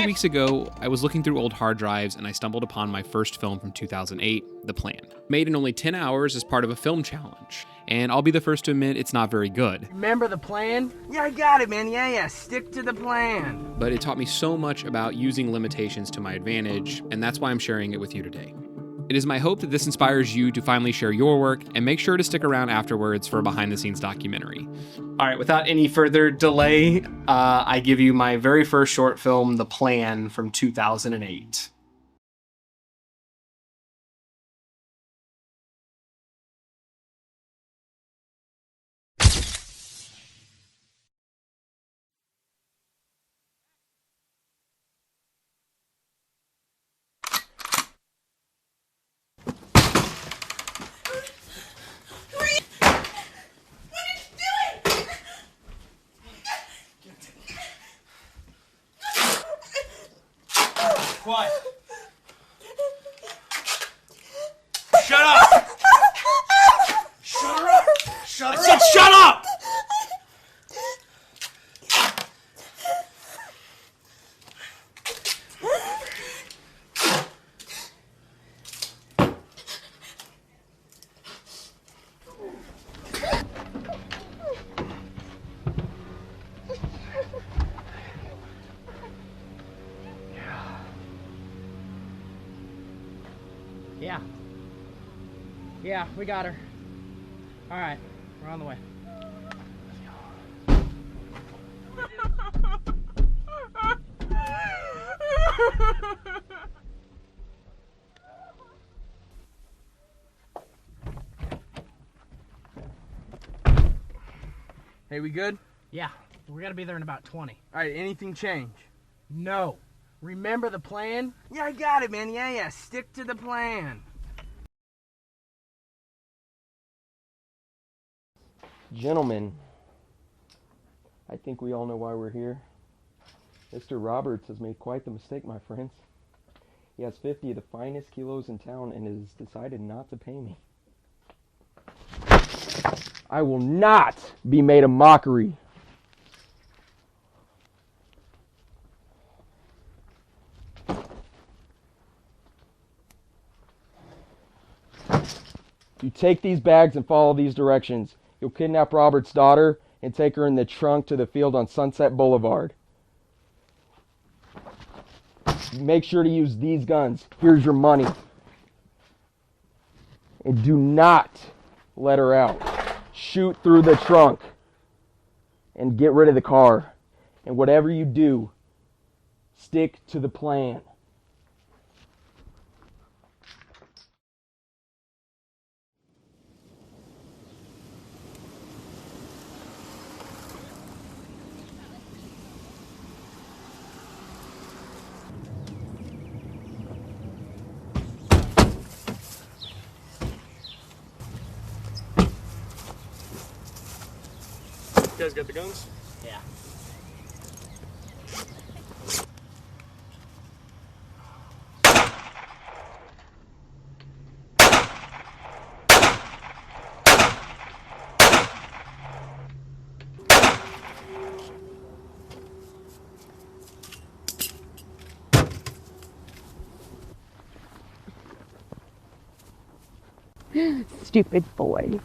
Weeks ago, I was looking through old hard drives and I stumbled upon my first film from 2008, The Plan. Made in only 10 hours as part of a film challenge. And I'll be the first to admit it's not very good. Remember the plan? Yeah, I got it, man. Yeah. Stick to the plan. But it taught me so much about using limitations to my advantage, and that's why I'm sharing it with you today. It is my hope that this inspires you to finally share your work, and make sure to stick around afterwards for a behind-the-scenes documentary. All right, without any further delay, I give you my very first short film, The Plan, from 2008. Quiet. Shut up! Shut her up! Shut her up! Shut up! Yeah, we got her. All right, we're on the way. Hey, we good? Yeah, we gotta be there in about 20. All right, anything change? No. Remember the plan? Yeah, I got it, man. Yeah. Stick to the plan. Gentlemen, I think we all know why we're here. Mr. Roberts has made quite the mistake, my friends. He has 50 of the finest kilos in town and has decided not to pay me. I will not be made a mockery. You take these bags and follow these directions. You'll kidnap Robert's daughter and take her in the trunk to the field on Sunset Boulevard. Make sure to use these guns. Here's your money. And do not let her out. Shoot through the trunk and get rid of the car. And whatever you do, stick to the plan. You guys got the guns? Yeah. Stupid boy.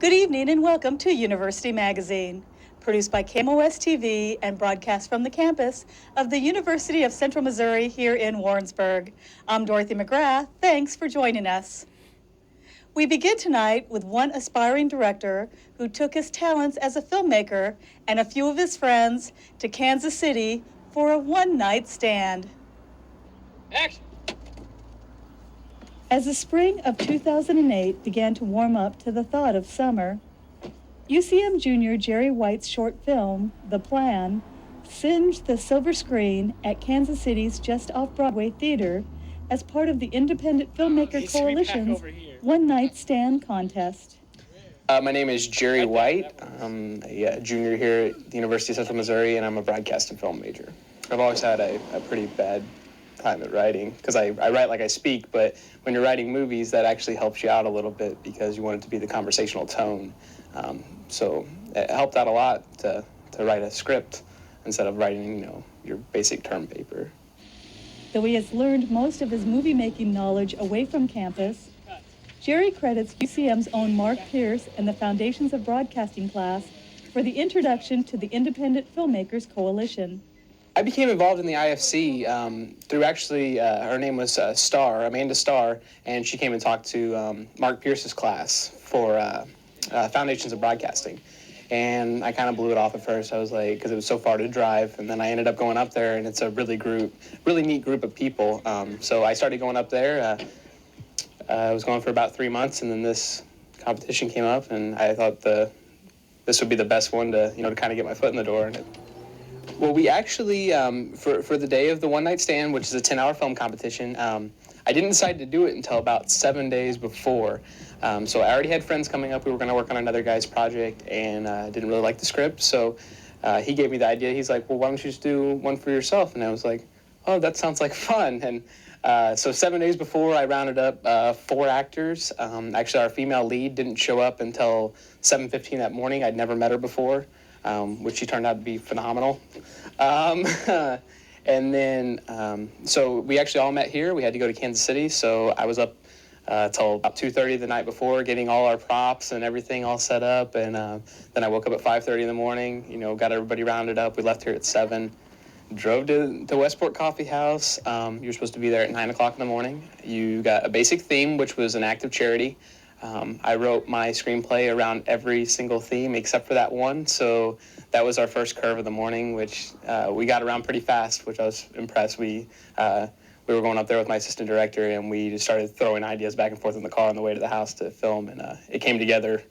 Good evening and welcome to University Magazine, produced by KMOS TV and broadcast from the campus of the University of Central Missouri here in Warrensburg. I'm Dorothy McGrath. Thanks for joining us. We begin tonight with one aspiring director who took his talents as a filmmaker and a few of his friends to Kansas City for a one-night stand. Action! As the spring of 2008 began to warm up to the thought of summer, UCM junior Jerry White's short film, The Plan, singed the silver screen at Kansas City's Just Off Broadway Theater as part of the Independent Filmmaker Coalition's One Night Stand contest. My name is Jerry White. I'm a junior here at the University of Central Missouri, and I'm a broadcast and film major. I've always had a pretty bad time at writing, because I write like I speak, but when you're writing movies, that actually helps you out a little bit because you want it to be the conversational tone. So it helped out a lot to write a script instead of writing, your basic term paper. Though he has learned most of his movie-making knowledge away from campus, Jerry credits UCM's own Mark Pierce and the Foundations of Broadcasting class for the introduction to the Independent Filmmakers Coalition. I became involved in the IFC through actually, her name was Amanda Starr, and she came and talked to Mark Pierce's class for Foundations of Broadcasting. And I kind of blew it off at first. I was like, because it was so far to drive, and then I ended up going up there, and it's a really neat group of people. So I started going up there. I was going for about 3 months, and then this competition came up, and I thought this would be the best one to kind of get my foot in the door. Well, we actually, for the day of the One Night Stand, which is a 10-hour film competition, I didn't decide to do it until about 7 days before. So I already had friends coming up. We were going to work on another guy's project, and didn't really like the script. So he gave me the idea. He's like, well, why don't you just do one for yourself? And I was like, oh, that sounds like fun. And so 7 days before, I rounded up 4 actors. Actually, our female lead didn't show up until 7:15 that morning. I'd never met her before, which she turned out to be phenomenal. And then, so we actually all met here. We had to go to Kansas City, so I was up till about 2:30 the night before, getting all our props and everything all set up. And then I woke up at 5:30 in the morning, got everybody rounded up. We left here at 7. Drove to the Westport Coffee House. You were supposed to be there at 9 o'clock in the morning. You got a basic theme, which was an act of charity. I wrote my screenplay around every single theme except for that one. So that was our first curve of the morning, which we got around pretty fast, which I was impressed. We were going up there with my assistant director, and we just started throwing ideas back and forth in the car on the way to the house to film, and it came together,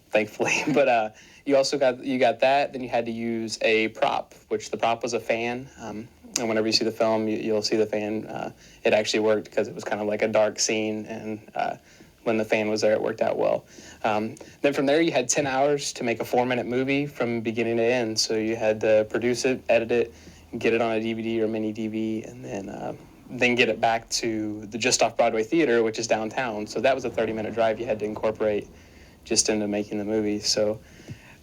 thankfully. But you also got that. Then you had to use a prop, which the prop was a fan. And whenever you see the film, you'll see the fan. It actually worked because it was kind of like a dark scene, and when the fan was there, it worked out well. Then from there, you had 10 hours to make a 4-minute movie from beginning to end. So you had to produce it, edit it, get it on a DVD or mini DV, and then get it back to the Just Off Broadway Theater, which is downtown. So that was a 30-minute drive you had to incorporate just into making the movie. So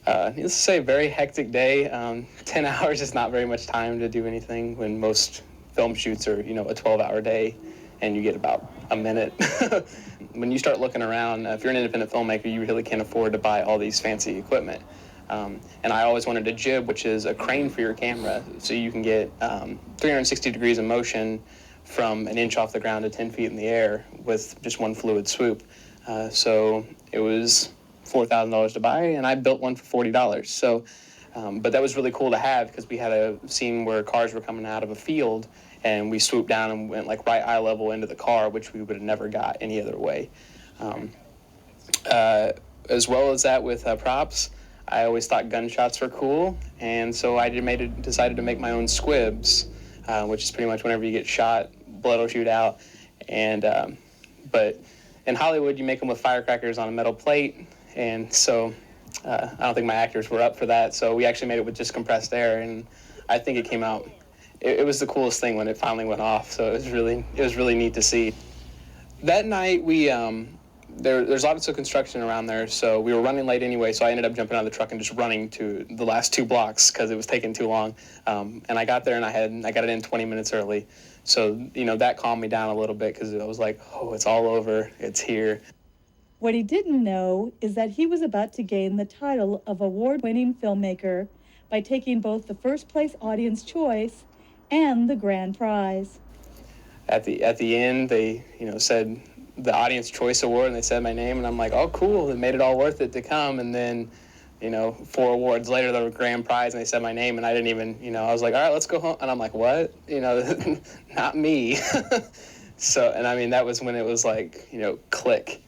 needless to say, very hectic day. 10 hours is not very much time to do anything when most film shoots are, a 12-hour day, and you get about a minute. When you start looking around, if you're an independent filmmaker, you really can't afford to buy all these fancy equipment. And I always wanted a jib, which is a crane for your camera, so you can get 360 degrees of motion from an inch off the ground to 10 feet in the air with just one fluid swoop. So it was $4,000 to buy, and I built one for $40. So, but that was really cool to have because we had a scene where cars were coming out of a field, and we swooped down and went like right eye level into the car, which we would have never got any other way. As well as that with props, I always thought gunshots were cool, and so I decided to make my own squibs, which is pretty much whenever you get shot, blood will shoot out. And but in Hollywood, you make them with firecrackers on a metal plate, and so I don't think my actors were up for that. So we actually made it with just compressed air, and I think it came out. It was the coolest thing when it finally went off. So it was really neat to see. That night we there's lots of construction around there, so we were running late anyway. So I ended up jumping out of the truck and just running to the last 2 blocks because it was taking too long. And I got there and I got it in 20 minutes early. So that calmed me down a little bit because I was like, oh, it's all over, it's here. What he didn't know is that he was about to gain the title of award-winning filmmaker by taking both the first place audience choice and the grand prize. At the end, they said the audience choice award, and they said my name, and I'm like, oh, cool, it made it all worth it to come. And then 4 awards later, the grand prize, and they said my name, and I didn't even, I was like, all right, let's go home. And I'm like, what? Not me. So, and I mean, that was when it was like, click.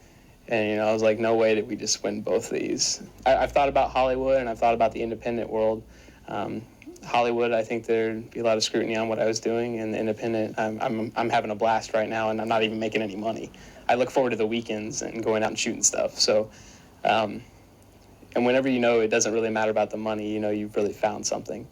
And, I was like, no way did we just win both these. I've thought about Hollywood, and I've thought about the independent world. Hollywood, I think there'd be a lot of scrutiny on what I was doing, and the independent, I'm having a blast right now, and I'm not even making any money. I look forward to the weekends and going out and shooting stuff. So, and whenever it doesn't really matter about the money, you've really found something.